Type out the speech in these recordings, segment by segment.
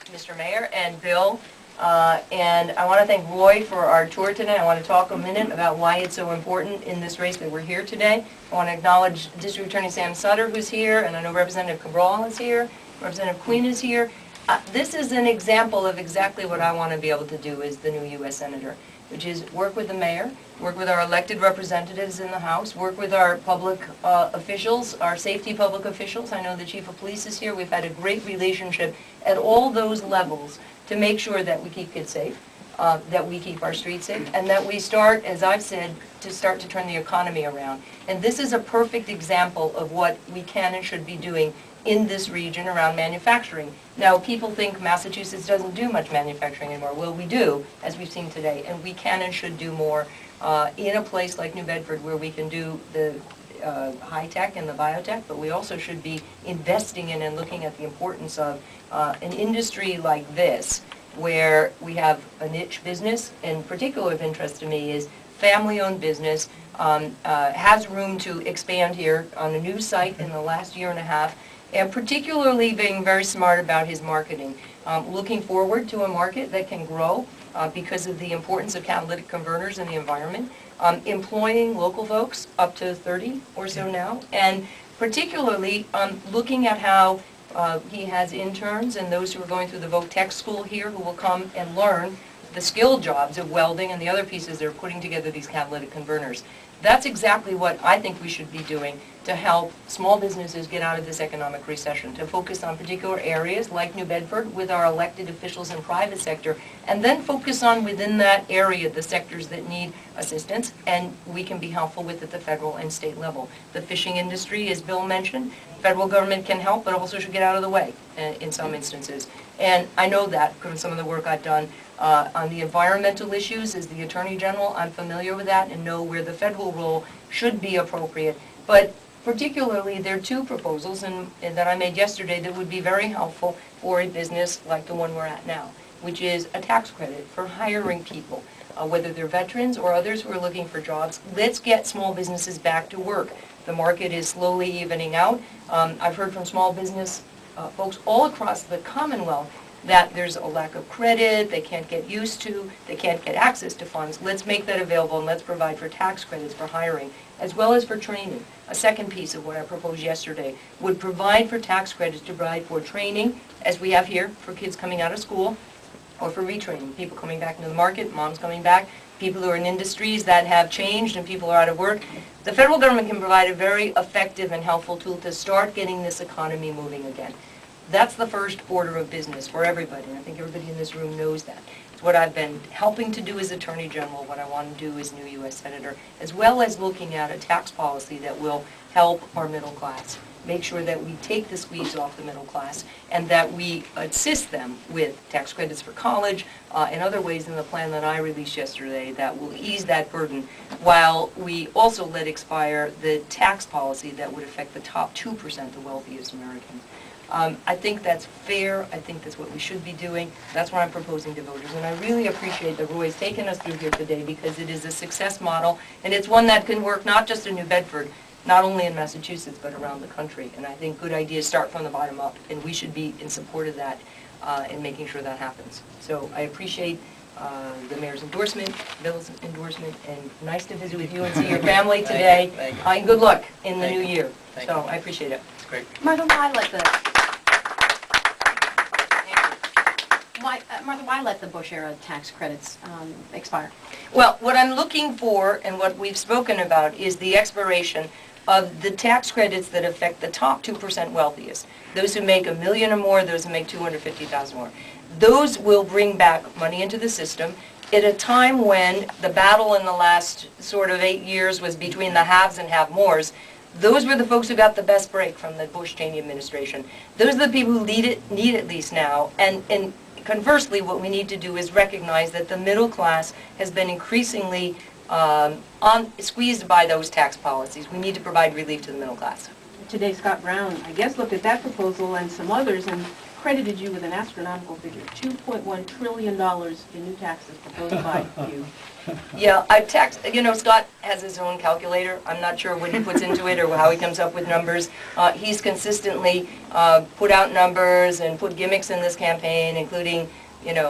Mr. Mayor and Bill. And I want to thank Roy for our tour today. I want to talk a minute about why it's so important in this race that we're here today. I want to acknowledge District Attorney Sam Sutter, who's here, and I know Representative Cabral is here, Representative Queen is here. This is an example of exactly what I want to be able to do as the new U.S. Senator, which is work with the mayor, work with our elected representatives in the House, work with our public officials, our safety public officials. I know the Chief of Police is here. We've had a great relationship at all those levels to make sure that we keep kids safe, that we keep our streets safe, and that we start, as I've said, to turn the economy around. And this is a perfect example of what we can and should be doing in this region around manufacturing. Now, people think Massachusetts doesn't do much manufacturing anymore. Well, we do, as we've seen today, and we can and should do more in a place like New Bedford where we can do the high-tech and the biotech, but we also should be investing in and looking at the importance of an industry like this, where we have a niche business, and particular of interest to me is family-owned business, has room to expand here on a new site in the last year and a half, and particularly being very smart about his marketing. Looking forward to a market that can grow because of the importance of catalytic converters in the environment, employing local folks, up to 30 or so now, and particularly looking at how he has interns and those who are going through the Voc Tech School here who will come and learn the skill jobs of welding and the other pieces they're putting together these catalytic converters. That's exactly what I think we should be doing to help small businesses get out of this economic recession, to focus on particular areas like New Bedford with our elected officials in private sector, and then focus on within that area the sectors that need assistance, and we can be helpful with at the federal and state level. The fishing industry, as Bill mentioned, federal government can help, but also should get out of the way in some instances. And I know that from some of the work I've done on the environmental issues as the Attorney General. I'm familiar with that and know where the federal role should be appropriate. But particularly, there are two proposals that I made yesterday that would be very helpful for a business like the one we're at now, which is a tax credit for hiring people, whether they're veterans or others who are looking for jobs. Let's get small businesses back to work. The market is slowly evening out. I've heard from small business folks all across the Commonwealth that there's a lack of credit, they can't get used to, they can't get access to funds. Let's make that available and let's provide for tax credits for hiring, as well as for training. A second piece of what I proposed yesterday would provide for tax credits to provide for training, as we have here, for kids coming out of school, or for retraining, people coming back into the market, moms coming back, people who are in industries that have changed and people are out of work. The federal government can provide a very effective and helpful tool to start getting this economy moving again. That's the first order of business for everybody, and I think everybody in this room knows that. It's what I've been helping to do as Attorney General, what I want to do as new U.S. Senator, as well as looking at a tax policy that will help our middle class, make sure that we take the squeeze off the middle class, and that we assist them with tax credits for college and other ways in the plan that I released yesterday that will ease that burden, while we also let expire the tax policy that would affect the top 2%, the wealthiest Americans. I think that's fair. I think that's what we should be doing. That's what I'm proposing to voters. And I really appreciate that Roy's taken us through here today, because it is a success model, and it's one that can work not just in New Bedford, not only in Massachusetts, but around the country. And I think good ideas start from the bottom up, and we should be in support of that and making sure that happens. So I appreciate the mayor's endorsement, Bill's endorsement, and nice to visit with you and see your family today. Thank you. And good luck in the new year. Thank So you. I appreciate it. It's great. Martha, why let the Bush era tax credits expire? Well, what I'm looking for and what we've spoken about is the expiration of the tax credits that affect the top 2% wealthiest. Those who make $1 million or more, those who make $250,000 more. Those will bring back money into the system at a time when the battle in the last sort of 8 years was between the haves and have-mores. Those were the folks who got the best break from the Bush-Cheney administration. Those are the people who need it at least now. And conversely, what we need to do is recognize that the middle class has been increasingly squeezed by those tax policies. We need to provide relief to the middle class. Today, Scott Brown, I guess, looked at that proposal and some others and credited you with an astronomical figure, $2.1 trillion in new taxes proposed by you. Yeah, Scott has his own calculator. I'm not sure what he puts into it or how he comes up with numbers. He's consistently put out numbers and put gimmicks in this campaign, including,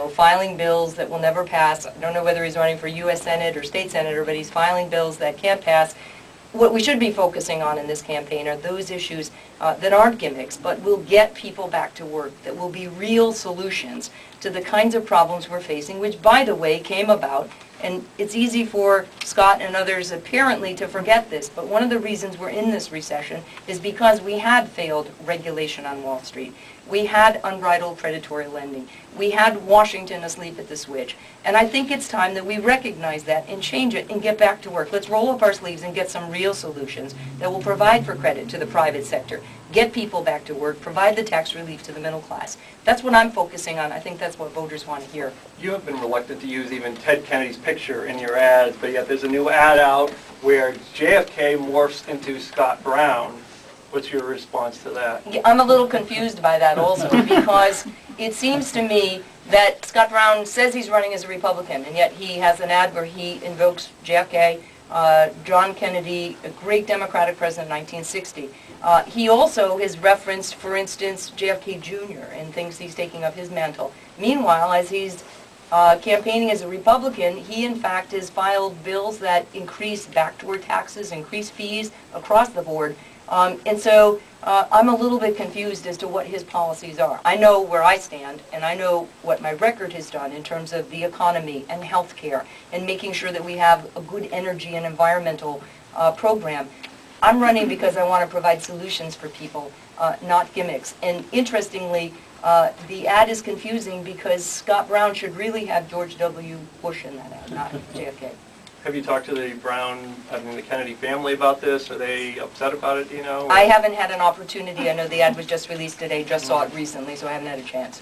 filing bills that will never pass. I don't know whether he's running for U.S. Senate or state senator, but he's filing bills that can't pass. What we should be focusing on in this campaign are those issues that aren't gimmicks, but will get people back to work, that will be real solutions to the kinds of problems we're facing, which, by the way, came about. And it's easy for Scott and others apparently to forget this, but one of the reasons we're in this recession is because we had failed regulation on Wall Street. We had unbridled predatory lending. We had Washington asleep at the switch. And I think it's time that we recognize that and change it and get back to work. Let's roll up our sleeves and get some real solutions that will provide for credit to the private sector, get people back to work, provide the tax relief to the middle class. That's what I'm focusing on. I think that's what voters want to hear. You have been reluctant to use even Ted Kennedy's picture in your ads, but yet there's a new ad out where JFK morphs into Scott Brown. What's your response to that? I'm a little confused by that also because it seems to me that Scott Brown says he's running as a Republican, and yet he has an ad where he invokes JFK, John Kennedy, a great Democratic president in 1960. He also has referenced, for instance, JFK Jr. and thinks he's taking up his mantle. Meanwhile, as he's campaigning as a Republican, he in fact has filed bills that increase backdoor taxes, increase fees across the board. And so I'm a little bit confused as to what his policies are. I know where I stand, and I know what my record has done in terms of the economy and health care and making sure that we have a good energy and environmental program. I'm running because I want to provide solutions for people, not gimmicks. And interestingly, the ad is confusing because Scott Brown should really have George W. Bush in that ad, not JFK. Have you talked to the the Kennedy family about this? Are they upset about it, do you know? I haven't had an opportunity. I know the ad was just released today, just saw it recently, so I haven't had a chance.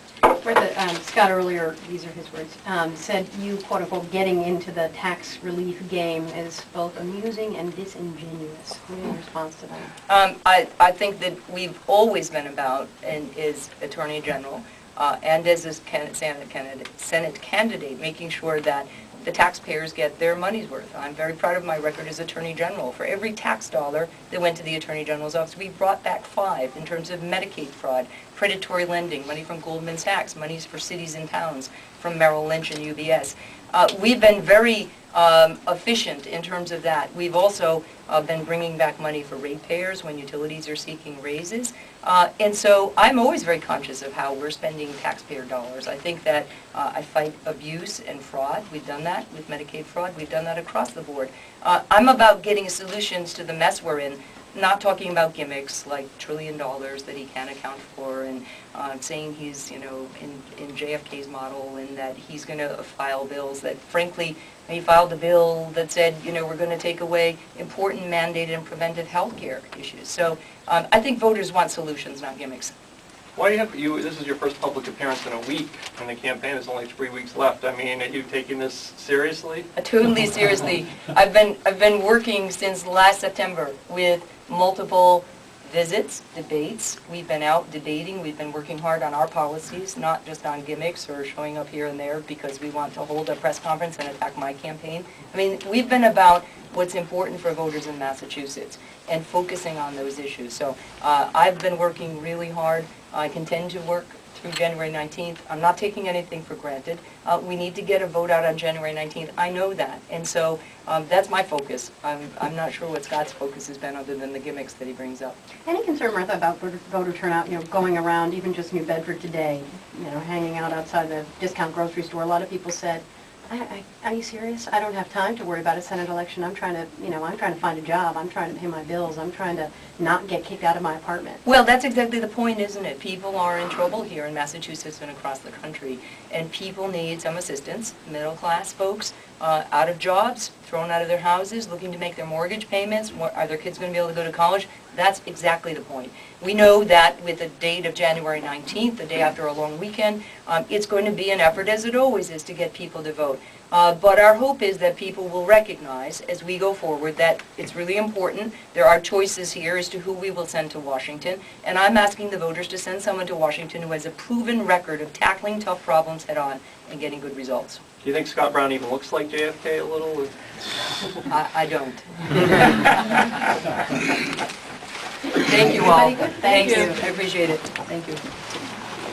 Scott earlier, these are his words, said you, quote unquote, getting into the tax relief game is both amusing and disingenuous. What is your response to that? I think that we've always been about, and is Attorney General, and as a Senate candidate, making sure that the taxpayers get their money's worth. I'm very proud of my record as Attorney General. For every tax dollar that went to the Attorney General's office, we brought back 5 in terms of Medicaid fraud, predatory lending, money from Goldman Sachs, monies for cities and towns from Merrill Lynch and UBS. We've been very efficient in terms of that. We've also been bringing back money for ratepayers when utilities are seeking raises. And so I'm always very conscious of how we're spending taxpayer dollars. I think that I fight abuse and fraud. We've done that with Medicaid fraud. We've done that across the board. I'm about getting solutions to the mess we're in, not talking about gimmicks like $1 trillion that he can't account for, and saying he's, in JFK's model, and that he's going to file bills that, frankly, he filed a bill that said, we're going to take away important mandated and preventive health care issues. So I think voters want solutions, not gimmicks. Why this is your first public appearance in a week in the campaign. There's only 3 weeks left. Are you taking this seriously? Totally seriously. I've been working since last September with multiple visits, debates. We've been out debating. We've been working hard on our policies, not just on gimmicks or showing up here and there because we want to hold a press conference and attack my campaign. We've been about what's important for voters in Massachusetts and focusing on those issues. So I've been working really hard. I intend to work through January 19th. I'm not taking anything for granted. We need to get a vote out on January 19th. I know that. And so that's my focus. I'm not sure what Scott's focus has been other than the gimmicks that he brings up. Any concern, Martha, about voter turnout, going around, even just New Bedford today, hanging out outside the discount grocery store? A lot of people said, are you serious? I don't have time to worry about a Senate election. I'm trying to find a job. I'm trying to pay my bills. I'm trying to not get kicked out of my apartment. Well, that's exactly the point, isn't it? People are in trouble here in Massachusetts and across the country, and people need some assistance. Middle class folks out of jobs, thrown out of their houses, looking to make their mortgage payments. Are their kids going to be able to go to college? That's exactly the point. We know that with the date of January 19th, the day after a long weekend, it's going to be an effort, as it always is, to get people to vote. But our hope is that people will recognize, as we go forward, that it's really important. There are choices here as to who we will send to Washington, and I'm asking the voters to send someone to Washington who has a proven record of tackling tough problems head-on and getting good results. Do you think Scott Brown even looks like JFK a little? Or? I don't. Thank you all. Very good. Thank Thank you. you. I appreciate it. Thank you.